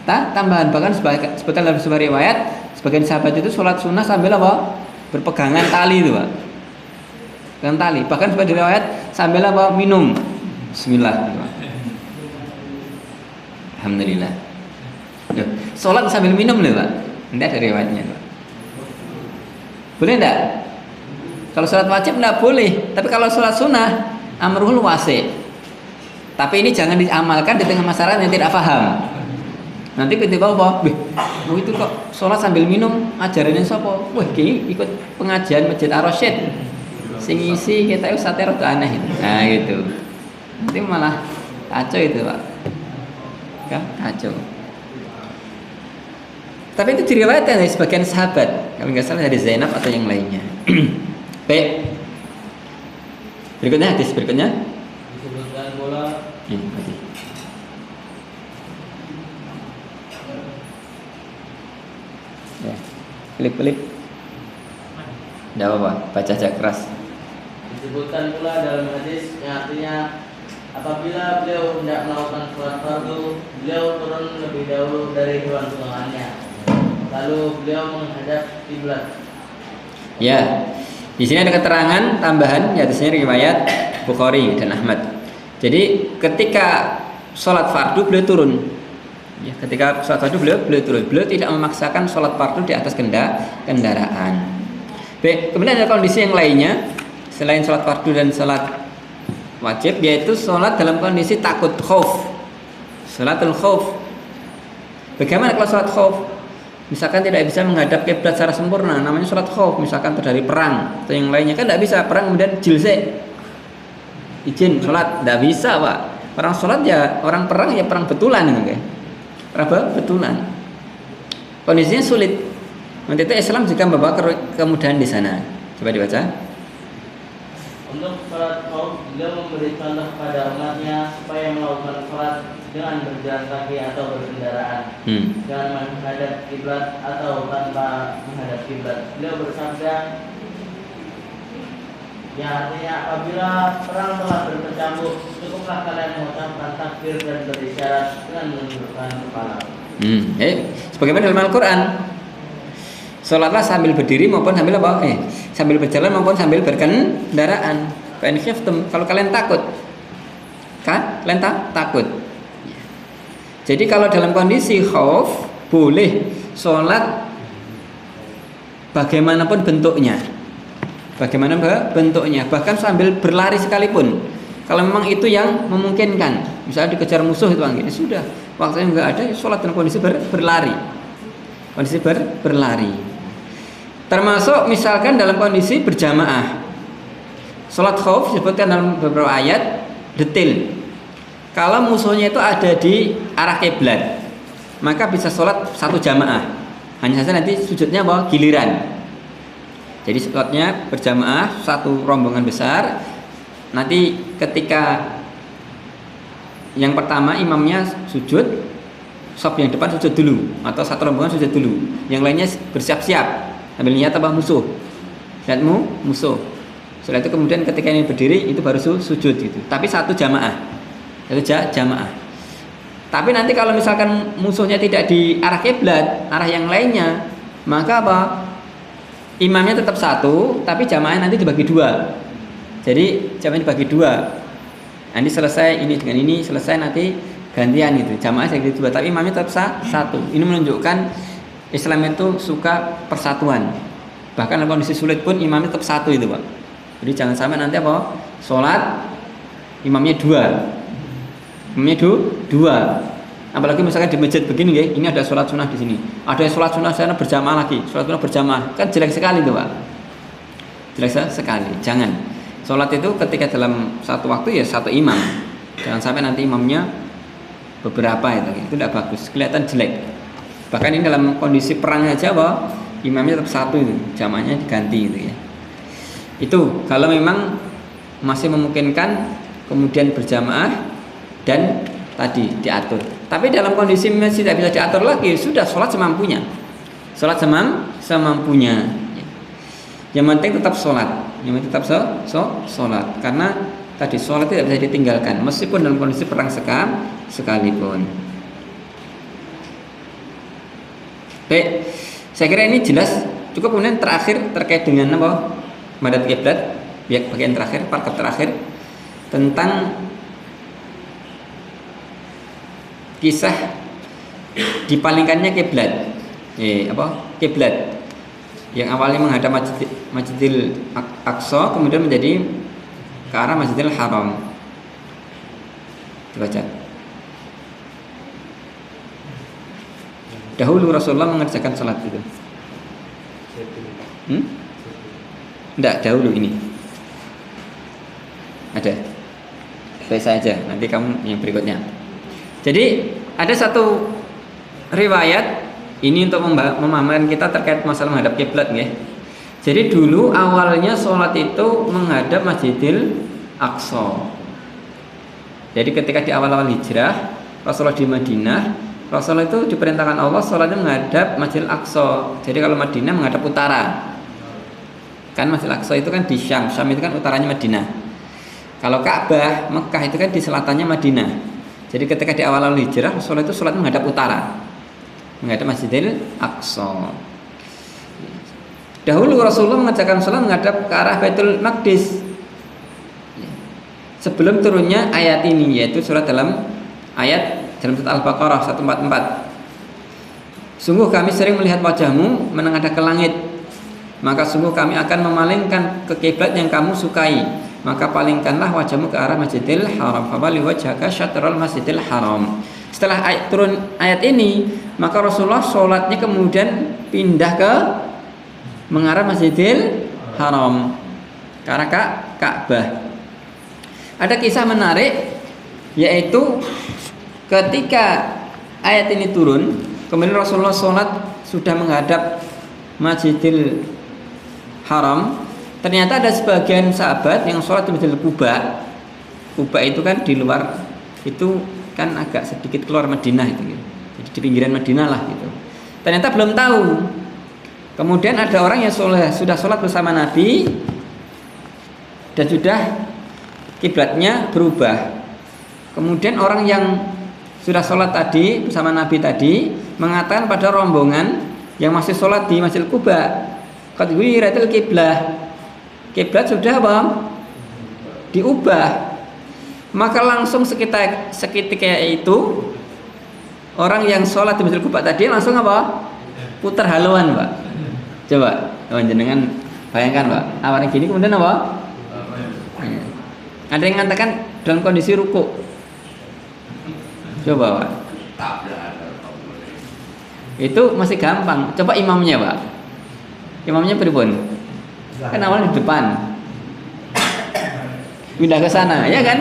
Tambahan, bahkan sebetulnya dalam sebuah riwayat sebagian sahabat itu sholat sunnah sambil apa? Berpegangan tali itu, Pak. Dengan tali. Bahkan sebagian riwayat sambil apa? Minum. Bismillah. Alhamdulillah. Sholat sambil minum loh, Pak. Tidak ada riwayatnya, Pak. Boleh enggak? Kalau sholat wajib enggak boleh. Tapi kalau sholat sunnah amruhul wasi'. Tapi ini jangan diamalkan di tengah masyarakat yang tidak paham. Nanti ketika apa? Itu kok sholat sambil minum, ajarannya sapa? Wah, iki ikut pengajian Masjid Ar-Rasyid. Sing isi kita itu sate rada aneh. Nah, gitu. Nanti malah kacau itu, Pak. Kan kacau. Tapi itu diriwayatkan dari sebagian sahabat, kalau nggak salah dari Zainab atau yang lainnya. Baik. Hadis berikutnya. Disebutkan pula ya, pelip. Tidak apa-apa, baca aja keras. Disebutkan pula dalam hadis yang artinya apabila beliau hendak melakukan sholat fardu, beliau turun lebih dahulu dari hewan lengannya, lalu beliau menghadap kiblat. Ya, di sini ada keterangan tambahan, ya hadisnya riwayat Bukhari dan Ahmad. Jadi ketika sholat fardu beliau turun. Ya, ketika sholat fardu beliau turun. Beliau tidak memaksakan sholat fardu di atas kendaraan. Baik, kemudian ada kondisi yang lainnya selain sholat fardu dan sholat wajib, yaitu sholat dalam kondisi takut, khauf. Sholatul khauf. Bagaimana kalau sholat khauf? Misalkan tidak bisa menghadap kiblat secara sempurna, namanya sholat khauf. Misalkan terjadi perang atau yang lainnya, kan tidak bisa perang kemudian jilse izin sholat, tidak bisa, Pak. Orang sholat ya, orang perang ya perang betulan, okay? Perang betulan. Kondisinya sulit. Nanti itu Islam juga membawa kemudahan di sana. Coba dibaca. Untuk sholat khauf, beliau memberi contoh kepada umatnya supaya melakukan sholat dengan berjalan kaki atau berkendaraan, dengan menghadap kiblat atau tanpa menghadap kiblat. Beliau bersabda, yang artinya apabila perang telah berkecamuk, cukuplah kalian mengucapkan takbir dan berisyarat dengan menundukkan kepala. Sebagaimana dalam Al-Quran, sholatlah sambil berdiri maupun sambil apa? Sambil berjalan maupun sambil berkendaraan. Fa in khiftum, kalau kalian takut, kan? Kalian takut. Jadi kalau dalam kondisi khauf boleh sholat bagaimanapun bentuknya. Bahkan sambil berlari sekalipun. Kalau memang itu yang memungkinkan, misalnya dikejar musuh itu ini sudah, waktunya nggak ada, sholat dalam kondisi berlari. Termasuk misalkan dalam kondisi berjamaah. Sholat khauf disebutkan dalam beberapa ayat detail. Kalau musuhnya itu ada di arah kiblat, maka bisa sholat satu jamaah. Hanya saja nanti sujudnya bawa giliran. Jadi sholatnya berjamaah satu rombongan besar. Nanti ketika yang pertama imamnya sujud, shaf yang depan sujud dulu, atau satu rombongan sujud dulu, yang lainnya bersiap-siap. Sambil niat apa musuh? Niatmu musuh. Setelah itu kemudian ketika ini berdiri itu baru sujud gitu. Tapi satu jamaah. Jamaah. Tapi nanti kalau misalkan musuhnya tidak di arah kiblat, arah yang lainnya, maka apa? Imamnya tetap satu, tapi jamaahnya nanti dibagi dua. Jadi jamaahnya dibagi dua. Nanti selesai ini dengan ini, selesai nanti gantian gitu. Jamaah dibagi dua, tapi imamnya tetap satu. Ini menunjukkan Islam itu suka persatuan. Bahkan dalam kondisi sulit pun imamnya tetap satu itu, Pak. Jadi jangan sampai nanti apa? Sholat imamnya dua. Imamnya dua. Apalagi misalkan di masjid begini ya, ini ada sholat sunnah di sini, ada sholat sunnah sana berjamaah lagi, sholat sunnah berjamaah, kan jelek sekali tuh Pak, jelek sekali. Jangan sholat itu ketika dalam satu waktu ya satu imam, jangan sampai nanti imamnya beberapa itu tidak bagus, kelihatan jelek. Bahkan ini dalam kondisi perang aja Pak, imamnya tetap satu itu, jamaahnya diganti gitu ya. Itu kalau memang masih memungkinkan kemudian berjamaah dan tadi diatur. Tapi dalam kondisi masih tidak bisa diatur lagi, sudah sholat semampunya. Sholat semampunya. Yang penting tetap sholat. Yang penting tetap sholat. Karena tadi sholat tidak bisa ditinggalkan, meskipun dalam kondisi perang sekalipun. Baik, saya kira ini jelas. Cukup. Kemudian terakhir terkait dengan apa? Madhab kiblat, bagian terakhir, paragraf terakhir tentang kisah dipalingkannya kiblat, kiblat yang awalnya menghadap Masjidil Aqsa kemudian menjadi ke arah Masjidil Haram. Dibaca. Dahulu Rasulullah mengerjakan salat itu. Enggak, dahulu ini. Ada. Saya saja, nanti kamu yang berikutnya. Jadi ada satu riwayat ini untuk memahamkan kita terkait masalah menghadap kiblat ya. Jadi dulu awalnya sholat itu menghadap Masjidil Aqsa. Jadi ketika di awal-awal hijrah Rasulullah di Madinah, Rasulullah itu diperintahkan Allah sholatnya menghadap Masjidil Aqsa. Jadi kalau Madinah menghadap utara. Kan Masjidil Aqsa itu kan di Syam. Syam itu kan utaranya Madinah. Kalau Ka'bah, Mekah itu kan di selatannya Madinah. Jadi ketika di awal hijrah Rasulullah itu sholat menghadap utara, menghadap Masjidil Aqsa. Dahulu Rasulullah mengerjakan sholat menghadap ke arah Baitul Maqdis. Sebelum turunnya ayat ini, yaitu surat dalam surat Al-Baqarah 144. Sungguh kami sering melihat wajahmu menengadah ke langit, maka sungguh kami akan memalingkan ke kiblat yang kamu sukai. Maka palingkanlah wajahmu ke arah Masjidil Haram. Fawalli wajhaka syatral Masjidil Haram. Setelah turun ayat ini, maka Rasulullah sholatnya kemudian pindah ke mengarah Masjidil Haram, ke arah Ka'bah. Ada kisah menarik, yaitu ketika ayat ini turun, kemudian Rasulullah sholat sudah menghadap Masjidil Haram. Ternyata ada sebagian sahabat yang sholat di Masjidil Quba. Quba itu kan di luar, itu kan agak sedikit keluar Madinah itu, gitu. Jadi di pinggiran Madinah lah gitu. Ternyata belum tahu. Kemudian ada orang yang sudah sholat bersama Nabi dan sudah kiblatnya berubah. Kemudian orang yang sudah sholat tadi bersama Nabi tadi mengatakan pada rombongan yang masih sholat di Masjidil Quba, qad ghuyiratil qiblah. Kiblat sudah apa? Diubah. Maka langsung seketika itu orang yang sholat di Masjidil Quba tadi langsung apa? Putar haluan, Pak. Coba jenengan bayangkan, Pak. Awalnya gini kemudian apa? Ada yang mengatakan dalam kondisi ruku. Coba, Pak. Itu masih gampang. Coba imamnya, Pak. Imamnya pripun? Kan awalnya di depan, pindah ke sana, ya kan?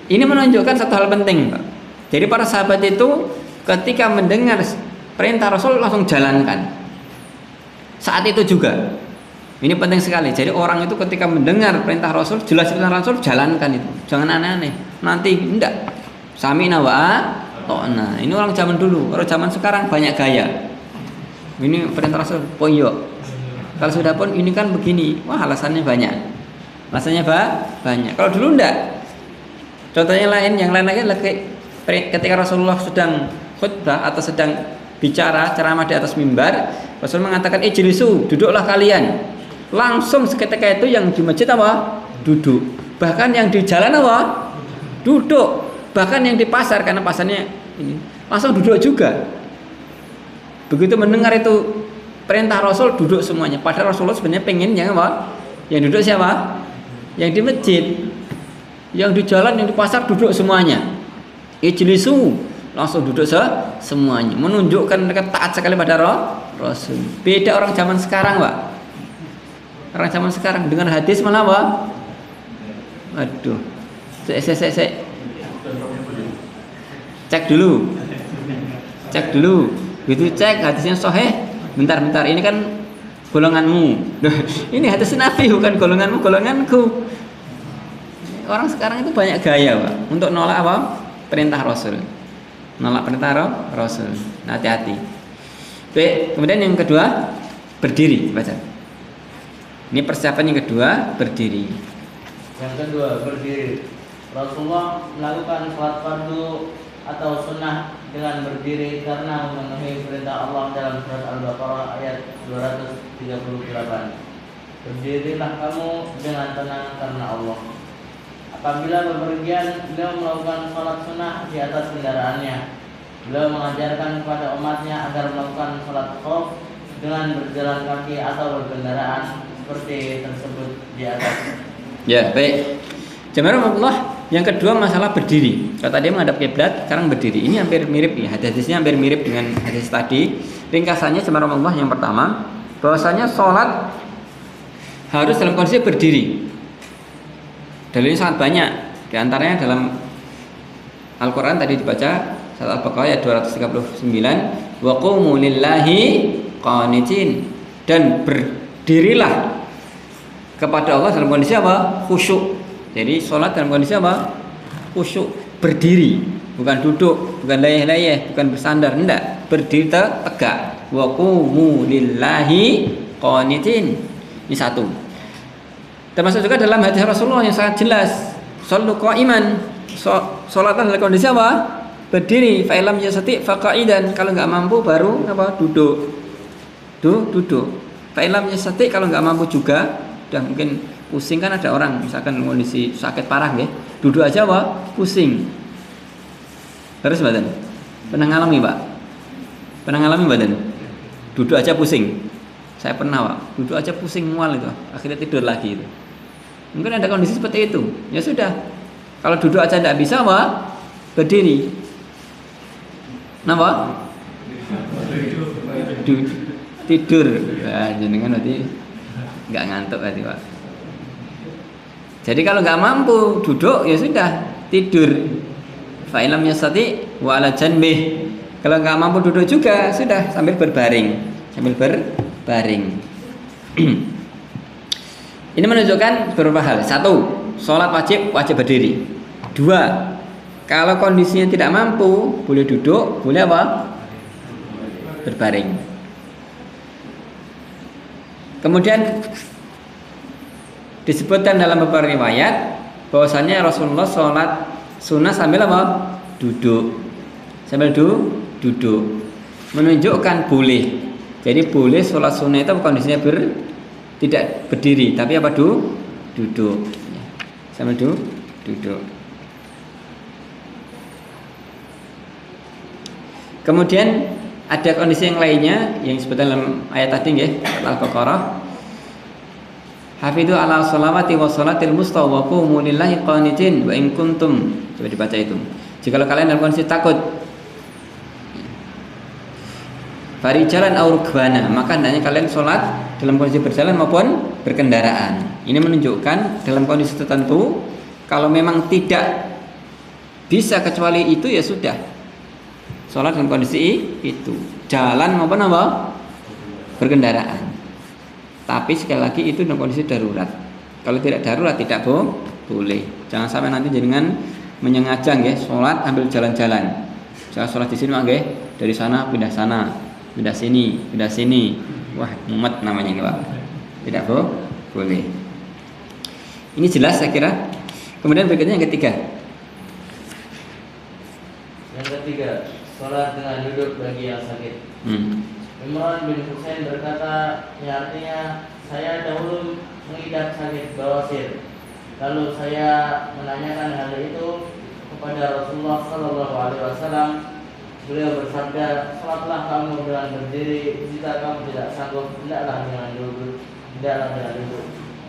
Ini menunjukkan satu hal penting, Pak. Jadi para sahabat itu ketika mendengar perintah Rasul langsung jalankan. Saat itu juga, ini penting sekali. Jadi orang itu ketika mendengar perintah Rasul, jelas perintah Rasul, jalankan itu. Jangan aneh-aneh. Nanti enggak. Sami'na wa ata'na. Ini orang zaman dulu. Orang zaman sekarang banyak gaya. Ini perintah Rasul poyo. Kalau sudah pun ini kan begini. Wah, alasannya banyak. Alasannya banyak. Kalau dulu enggak. Contohnya yang lain lagi ketika Rasulullah sedang khutbah atau sedang bicara ceramah di atas mimbar, Rasul mengatakan ijlisu, duduklah kalian. Langsung seketika itu yang di masjid apa? Duduk. Bahkan yang di jalan apa? Duduk. Bahkan yang di pasar, karena pasarnya ini langsung duduk juga. Begitu mendengar itu perintah Rasul, duduk semuanya. Padahal Rasulullah sebenarnya pengen yang apa? Yang duduk siapa? Yang di masjid. Yang di jalan, yang di pasar duduk semuanya. Ijlisu, langsung duduk semuanya. Menunjukkan mereka taat sekali pada Rasul. Beda orang zaman sekarang, Pak. Orang zaman sekarang dengar hadis malah apa? Aduh. Saya cek dulu. Begitu cek hadisnya sahih, bentar ini kan golonganmu. Ini hadis Nabi bukan golonganmu, golonganku. Orang sekarang itu banyak gaya, Pak, untuk nolak apa? Perintah Rasul. Nolak perintah Rasul. Nah, hati-hati. Baik, kemudian yang kedua, berdiri, baca. Ini persiapan yang kedua, berdiri. Yang kedua, berdiri. Rasulullah melakukan salat fardu atau sunnah dengan berdiri karena memenuhi perintah Allah dalam surat Al-Baqarah ayat 238. Berdirilah kamu dengan tenang karena Allah. Apabila bepergian, beliau melakukan salat sunnah di atas kendaraannya. Beliau mengajarkan kepada umatnya agar melakukan salat khauf dengan berjalan kaki atau berkendaraan seperti tersebut di atas. Ya, baik. Jemaah Allah, yang kedua masalah berdiri. Kalau tadi menghadap kiblat, sekarang berdiri. Ini hampir mirip ya, hadisnya hampir mirip dengan hadis tadi. Ringkasannya jemaah Allah yang pertama, bahwasanya sholat harus dalam kondisi berdiri. Dalilnya sangat banyak. Di antaranya dalam Al-Quran tadi dibaca surat Al-Baqarah ayat 239, wa qumu lillahi qanitin, dan berdirilah kepada Allah dalam kondisi apa? Khusyuk. Jadi sholat dalam kondisi apa? Khusyuk, berdiri, bukan duduk, bukan layeh-layeh, bukan bersandar, enggak, berdiri tegak. Wa qumu lillahi qanitin. Ini satu. Termasuk juga dalam hadis Rasulullah yang sangat jelas, shollu qa'iman, sholatlah dalam kondisi apa? Berdiri. Fa ilam yastati fa qa'idan, kalau enggak mampu baru apa? Duduk. Duduk. Fa ilam yastati, kalau enggak mampu juga, udah mungkin pusing, kan ada orang misalkan kondisi sakit parah ya, duduk aja apa? Pusing. Terus badan. Pernah ngalami, Pak? Pernah ngalami badan? Duduk aja pusing. Saya pernah, Pak. Duduk aja pusing mual itu. Akhirnya tidur lagi itu. Mungkin ada kondisi seperti itu. Ya sudah. Kalau duduk aja tidak bisa, Pak, berdiri. Kenapa? Tidur. Nah, jenengan berarti nggak ngantuk berarti, Pak. Jadi kalau nggak mampu duduk, ya sudah, tidur. Fa ilam yastati wa ala janbih. Kalau nggak mampu duduk juga, sudah, sambil berbaring. Ini menunjukkan beberapa hal. Satu, sholat wajib berdiri. Dua, kalau kondisinya tidak mampu, boleh duduk, boleh apa? Berbaring. Kemudian disebutkan dalam beberapa riwayat bahwasanya Rasulullah sholat sunnah sambil apa? Duduk. Sambil duduk. Menunjukkan boleh. Jadi boleh sholat sunnah itu kondisinya tidak berdiri, tapi apa? Duduk. Sambil duduk. Kemudian ada kondisi yang lainnya yang disebutkan dalam ayat tadi ya, Al-Baqarah. Hafidhu ala sholawati wa sholatil musta wa qumu lillahi qanitin wa in kuntum. Coba dibaca itu. Jikalau kalian dalam kondisi takut, farijalan aw rukbana, maka hendaknya kalian sholat dalam kondisi berjalan maupun berkendaraan. Ini menunjukkan dalam kondisi tertentu, kalau memang tidak bisa kecuali itu, ya sudah, sholat dalam kondisi itu, jalan maupun apa? Berkendaraan. Tapi sekali lagi itu dalam kondisi darurat. Kalau tidak darurat tidak boleh. Jangan sampai nanti jenengan menyengaja ya, sholat ambil jalan-jalan. Saya sholat di sini nggih, dari sana, pindah sini, pindah sini. Wah, mumet namanya ini, Pak. Tidak boleh. Ini jelas saya kira. Kemudian berikutnya yang ketiga. Yang ketiga, sholat dengan duduk bagi yang sakit. Imran bin Husain berkata, ya artinya saya dahulu mengidap sakit bawasir. Lalu saya menanyakan hal itu kepada Rasulullah Sallallahu Alaihi Wasallam. Beliau bersabda, sholatlah kamu dengan berdiri. Jika kamu tidak sanggup, hendaklah dengan duduk.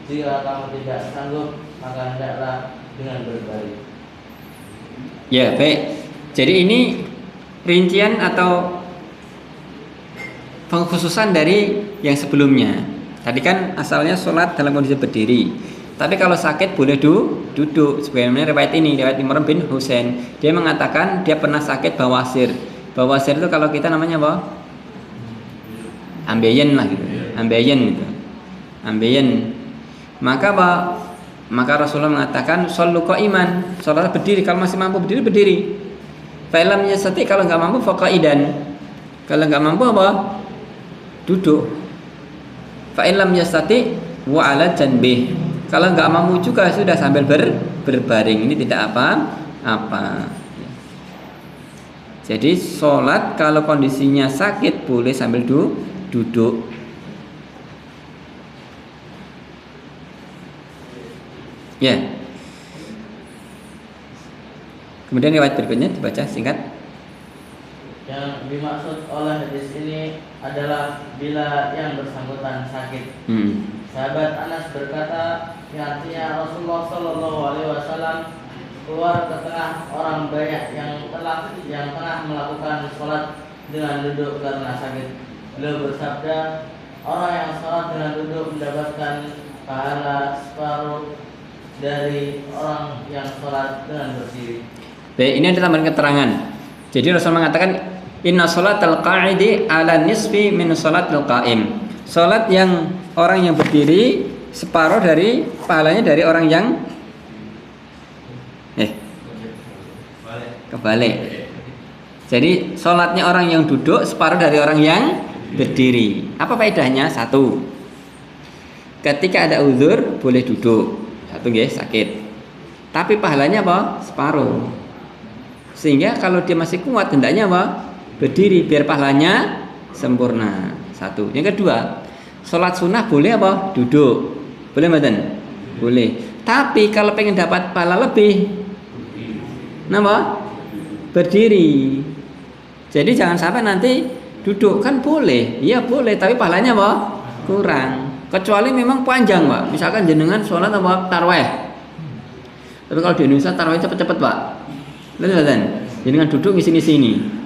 Jika kamu tidak sanggup, maka hendaklah dengan berbaring. Ya, baik. Jadi ini rincian atau pengkhususan dari yang sebelumnya. Tadi kan asalnya sholat dalam kondisi berdiri. Tapi kalau sakit boleh duduk. Sebagaimana riwayat ini, riwayat Imran bin Husain. Dia mengatakan dia pernah sakit bawasir. Bawasir itu kalau kita namanya apa? Ambeien lah gitu. Ambeien gitu. Ambeien. Maka apa? Maka Rasulullah mengatakan shollu qa'iman, sholat berdiri. Kalau masih mampu berdiri, berdiri. Fa'ilam yastati, kalau enggak mampu faqa'idan. Kalau enggak mampu apa? Duduk. Fa'ilam yastati wa 'ala janbih. Kalau enggak mampu juga sudah sambil berbaring. Ini tidak apa-apa. Jadi sholat kalau kondisinya sakit boleh sambil duduk. Ya. Kemudian riwayat berikutnya dibaca singkat. Yang dimaksud oleh hadis ini adalah bila yang bersangkutan sakit. Sahabat Anas berkata, yang artinya Rasulullah Shallallahu Alaihi Wasallam keluar ke tengah orang banyak yang tengah melakukan sholat dengan duduk karena sakit. Beliau bersabda, orang yang sholat dengan duduk mendapatkan pahala separuh dari orang yang sholat dengan berdiri. Baik, ini ada tambahan keterangan. Jadi Rasul mengatakan inna sholatal qa'idi ala nisfi min sholatil qa'im. Sholat yang orang yang berdiri separuh dari pahalanya dari orang yang kebalik. Jadi sholatnya orang yang duduk separuh dari orang yang berdiri. Apa faedahnya? Satu, ketika ada uzur boleh duduk. Satu guys, sakit. Tapi pahalanya apa? Separuh. Sehingga kalau dia masih kuat hendaknya apa? Berdiri biar pahalanya sempurna. Satu. Yang kedua, sholat sunnah boleh apa? Duduk. Boleh mboten? Boleh. Tapi kalau pengen dapat pahala lebih, kenapa? Berdiri. Jadi jangan sampai nanti duduk, kan boleh. Iya boleh, tapi pahalanya apa? Kurang. Kecuali memang panjang, Pak. Misalkan jenengan sholat apa? Tarawih. Tapi kalau di Indonesia tarawih cepet-cepet, Pak. Lihat, jenengan duduk di sini.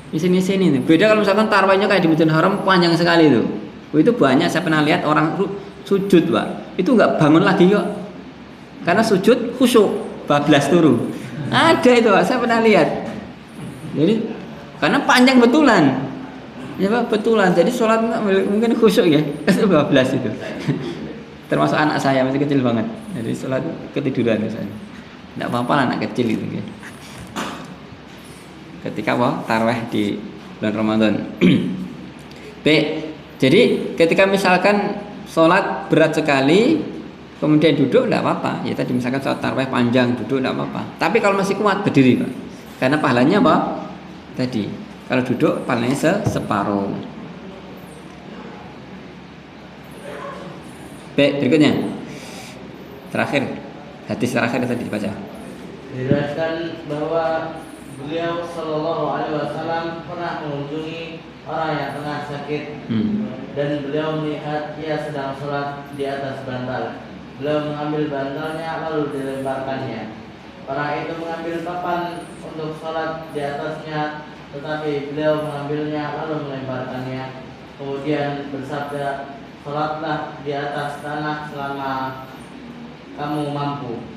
Beda kalau misalkan tarawihnya kayak di Masjidil Haram panjang sekali itu. Itu banyak saya pernah lihat orang sujud, Pak. Itu enggak bangun lagi kok. Karena sujud khusyuk, bablas turu. Ada itu, Pak. Saya pernah lihat. Jadi karena panjang betulan. Ya, Pak, betulan. Jadi sholat mungkin khusyuk ya. Bablas itu. Termasuk anak saya masih kecil banget. Jadi sholat ketiduran misalnya. Enggak apa-apa lah anak kecil itu ya. Ketika tarawih di bulan Ramadan. Jadi ketika misalkan sholat berat sekali kemudian duduk tidak apa-apa. Ya tadi misalkan sholat tarawih panjang duduk tidak apa-apa. Tapi kalau masih kuat berdiri, Pak. Karena pahalanya apa? Tadi kalau duduk pahalanya separuh. Berikutnya terakhir hadis terakhir tadi dibaca. Diriwayatkan bahwa beliau Shallallahu Alaihi Wasallam pernah mengunjungi orang yang tengah sakit dan beliau melihat ia sedang sholat di atas bantal. Beliau mengambil bantalnya lalu dilemparkannya. Orang itu mengambil papan untuk sholat di atasnya, tetapi beliau mengambilnya lalu melemparkannya. Kemudian bersabda, sholatlah di atas tanah selama kamu mampu.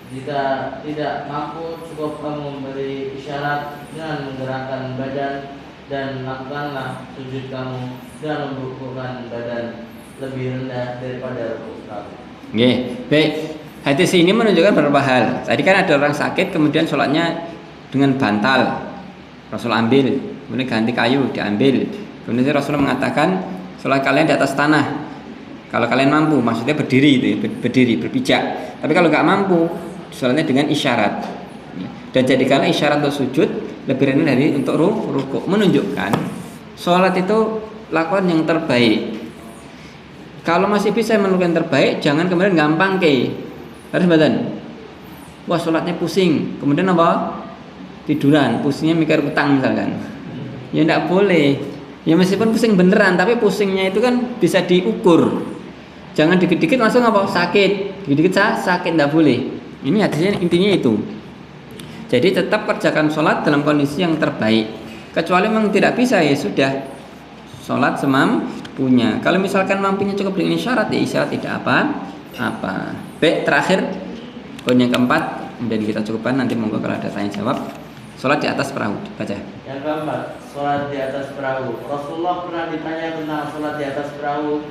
Jika tidak mampu, cukup kamu memberi isyarat dengan menggerakkan badan dan lakukanlah sujud kamu dengan membukukan badan lebih rendah daripada rukuk kamu. Oke, baik. Hadis ini menunjukkan beberapa hal. Tadi kan ada orang sakit kemudian sholatnya dengan bantal. Rasul ambil, kemudian ganti kayu diambil. Kemudian Rasulullah mengatakan sholat kalian di atas tanah. Kalau kalian mampu, maksudnya berdiri itu, ya, berdiri berpijak. Tapi kalau nggak mampu, sholatnya dengan isyarat. Dan jadikanlah isyarat untuk sujud lebih rendah dari untuk rukuk, menunjukkan sholat itu lakukan yang terbaik. Kalau masih bisa melakukan yang terbaik, jangan kemudian gampang harus badan. Wah sholatnya pusing, kemudian apa? Tiduran, pusingnya mikir utang misalkan. Ya tidak boleh. Ya meskipun pusing beneran, tapi pusingnya itu kan bisa diukur. Jangan dikit-dikit langsung apa? Sakit, dikit-dikit sakit, tidak boleh. Ini hadisnya intinya itu. Jadi tetap kerjakan sholat dalam kondisi yang terbaik. Kecuali memang tidak bisa, ya sudah. Sholat semampunya. Kalau misalkan mampunya cukup dengan isyarat, ya isyarat tidak apa-apa. Baik, terakhir poin yang keempat, kemudian kita cukupkan, nanti monggo kalau ada tanya jawab. Sholat di atas perahu, baca. Yang keempat, sholat di atas perahu. Rasulullah pernah ditanya tentang sholat di atas perahu.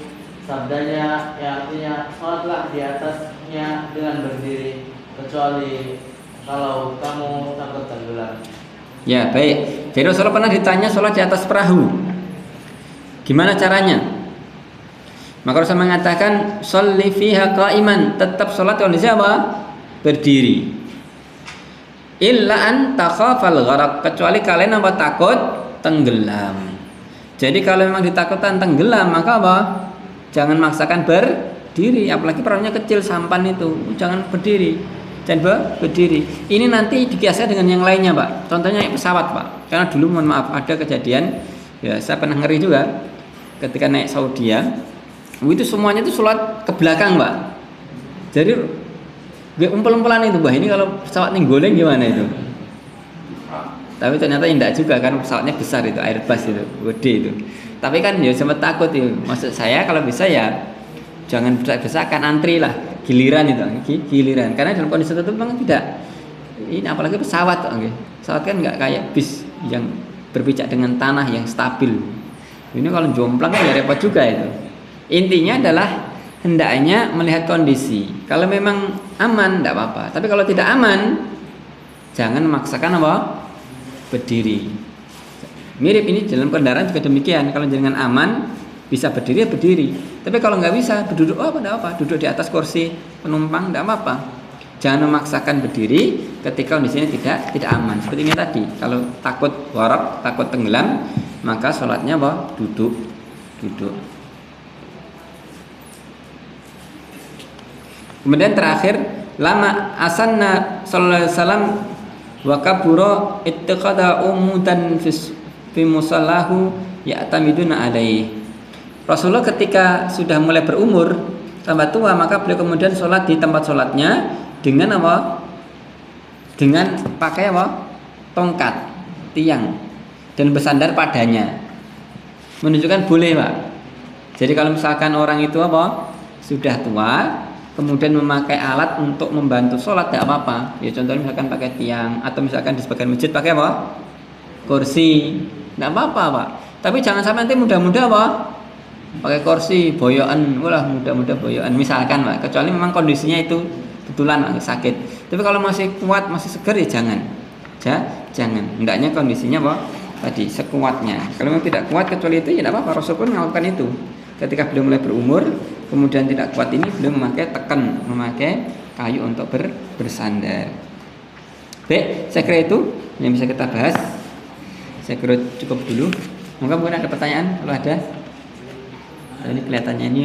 Sabdanya yang artinya sholatlah di atasnya dengan berdiri, kecuali kalau kamu takut tenggelam. Ya baik. Jadi Rasulullah pernah ditanya sholat di atas perahu. Gimana caranya? Maka Rasulullah mengatakan, sholli fiha qa'iman, tetap sholat kondisi apa? Berdiri. Illa an takhafal gharaq, kecuali kalian apa? Takut tenggelam. Jadi kalau memang ditakutkan tenggelam, maka apa? Jangan maksakan berdiri, apalagi perahunya kecil sampan itu, jangan berdiri. Jangan berdiri. Ini nanti dikiaskan dengan yang lainnya, Pak. Contohnya pesawat, Pak. Karena dulu mohon maaf ada kejadian, ya saya pernah ngeri juga ketika naik Saudi ya. Itu semuanya itu sholat ke belakang, Pak. Jadi gue umpel-umpelan itu, bah ini kalau pesawat ninggoleng gimana itu? Tapi ternyata tidak juga, kan pesawatnya besar itu, Airbus itu, gede itu. Tapi kan ya sempat takut itu. Maksud saya kalau bisa ya jangan besar-besarkan, antri lah, giliran itu, giliran. Karena dalam kondisi tertentu memang tidak. Ini apalagi pesawat, okay. Pesawat kan nggak kayak bis yang berpijak dengan tanah yang stabil. Ini kalau jomplang kan ya repot juga itu. Intinya adalah hendaknya melihat kondisi. Kalau memang aman, tidak apa-apa. Tapi kalau tidak aman, jangan memaksakan apa? Berdiri. Mirip ini dalam kendaraan juga demikian. Kalau jangan aman, bisa berdiri ya berdiri. Tapi kalau nggak bisa, berduduk, oh tidak apa, duduk di atas kursi penumpang, tidak apa-apa. Jangan memaksakan berdiri ketika kondisinya tidak aman. Seperti ini tadi. Kalau takut warak, takut tenggelam, maka sholatnya apa? Duduk. Kemudian terakhir, lama asanna sallallahu alaihi wasallam wa kabura ittaqada umudan fi musallahu ya'tamiduna alaihi. Rasulullah ketika sudah mulai berumur tambah tua, maka beliau kemudian sholat di tempat sholatnya dengan apa? Dengan pakai apa? Tongkat, tiang, dan bersandar padanya. Menunjukkan boleh, Pak. Jadi kalau misalkan orang itu apa? Sudah tua, kemudian memakai alat untuk membantu sholat, tidak apa-apa. Ya contohnya misalkan pakai tiang, atau misalkan di sebagian masjid pakai apa? Kursi, tidak apa-apa, Pak. Tapi jangan sampai nanti mudah-mudah apa? Pakai kursi, boyoan, mudah-mudah boyoan. Misalkan, Pak. Kecuali memang kondisinya itu kebetulan sakit. Tapi kalau masih kuat, masih segar ya jangan. Jangan. Hendaknya kondisinya apa? Tadi sekuatnya. Kalau memang tidak kuat kecuali itu ya tidak apa-apa. Rasul pun melakukan itu. Ketika beliau mulai berumur, kemudian tidak kuat ini, beliau memakai kayu untuk bersandar. Baik, saya kira itu yang bisa kita bahas. Saya kira cukup dulu. Mungkin ada pertanyaan, kalau ada. Ini kelihatannya ini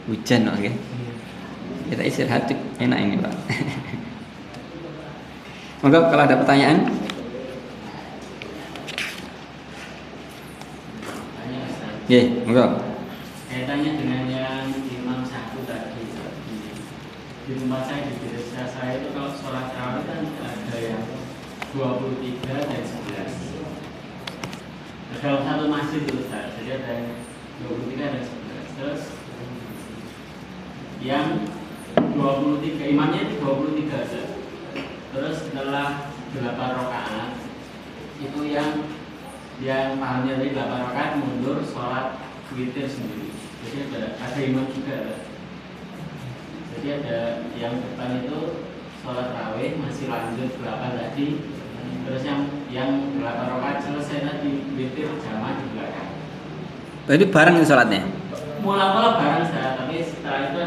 hujan, oke. Kita istirahat, enak ini, Pak. Monggo kalau ada pertanyaan. Monggo. Kaitannya dengan yang Imam Syafi'i tadi. Di tempat saya, di desa saya itu kalau sholat tarawih kan ada yang 23 dan 11. Dalam satu masjid itu Ustaz, jadi ada yang 23 dan 11. Terus yang 23, imamnya itu 23 Ustaz. Terus setelah 8 rakaat itu yang pahamnya dari 8 rakaat mundur sholat witir sendiri. Jadi ada imam juga. Jadi ada yang depan itu sholat raweh masih lanjut 8 tadi. Terus yang yang 8 rakaat selesai tadi witir jamaah di belakang. Berarti bareng itu sholatnya. Mula-mula bareng saya, tapi setelah itu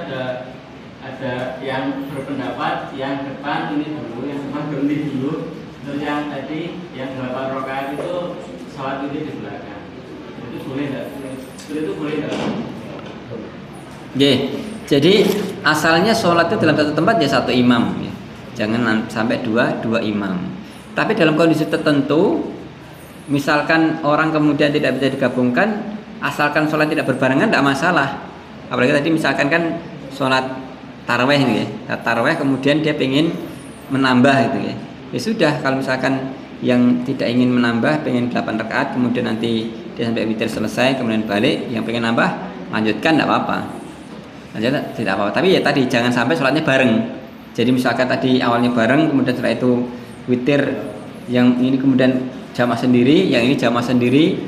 ada yang berpendapat yang depan ini dulu, yang depan berhenti dulu, terus yang tadi yang 8 rakaat itu sholat witir di belakang. Itu boleh nggak? Itu boleh nggak? Oke, jadi asalnya sholat itu dalam satu tempat ya satu imam, ya. Jangan sampai dua imam. Tapi dalam kondisi tertentu, misalkan orang kemudian tidak bisa digabungkan, asalkan sholat tidak berbarengan tidak masalah. Apalagi tadi misalkan kan sholat taraweh ini ya, taraweh kemudian dia pengen menambah gitu ya. Ya sudah, kalau misalkan yang tidak ingin menambah pengen 8 rakaat kemudian nanti dia sampai witir selesai kemudian balik, yang pengen nambah lanjutkan tidak apa-apa. Lanjut tidak apa-apa. Tapi ya tadi jangan sampai sholatnya bareng. Jadi misalkan tadi awalnya bareng kemudian setelah itu witir, yang ini kemudian jamaah sendiri, yang ini jamaah sendiri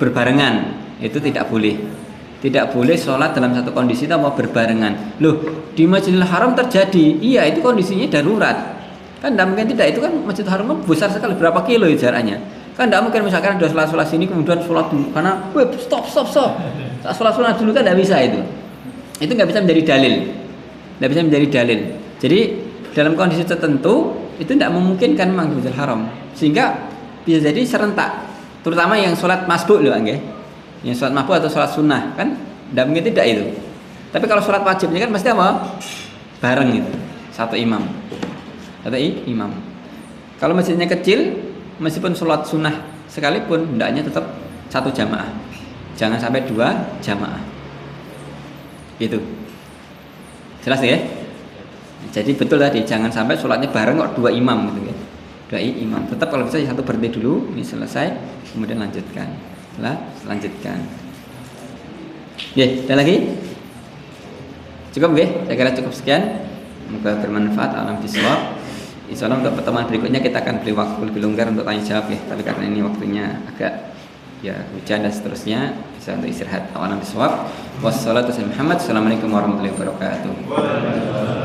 berbarengan, itu tidak boleh. Tidak boleh sholat dalam satu kondisi tanpa berbarengan. Loh, di Masjidil Haram terjadi, iya itu kondisinya darurat. Kan tidak mungkin tidak, itu kan Masjidil Haram kan besar sekali, berapa kilo ya jaraknya. Kan tidak mungkin misalkan ada sholat sini kemudian sholat dulu, karena stop. Sholat dulu kan tidak bisa itu. Itu nggak bisa menjadi dalil. Tidak bisa menjadi dalil. Jadi dalam kondisi tertentu itu tidak memungkinkan memang di Masjidil Haram, sehingga bisa jadi serentak, terutama yang sholat masbuk loh, nggih. Yang sholat masbuk atau sholat sunnah kan tidak mungkin tidak itu. Tapi kalau sholat wajibnya kan pasti apa? Bareng itu, satu imam. Kalau masjidnya kecil, meskipun sholat sunnah sekalipun, hendaknya tetap satu jamaah. Jangan sampai 2 jamaah. Gitu. Jelas ya? Jadi betul tadi, jangan sampai sholatnya bareng kok 2 imam gitu ya. 2 imam. Tetap kalau bisa satu berhenti dulu, ini selesai, kemudian lanjutkan. Lanjutkan. Ada lagi? Cukup ya? Saya kira cukup sekian. Semoga bermanfaat. Alam bisawab. Insyaallah untuk pertemuan berikutnya kita akan beri waktu lebih longgar untuk tanya jawab ya. Tapi karena ini waktunya agak ya hujan dan seterusnya, bisa untuk istirahat. Alam bisawab. Wassalamualaikum warahmatullahi wabarakatuh.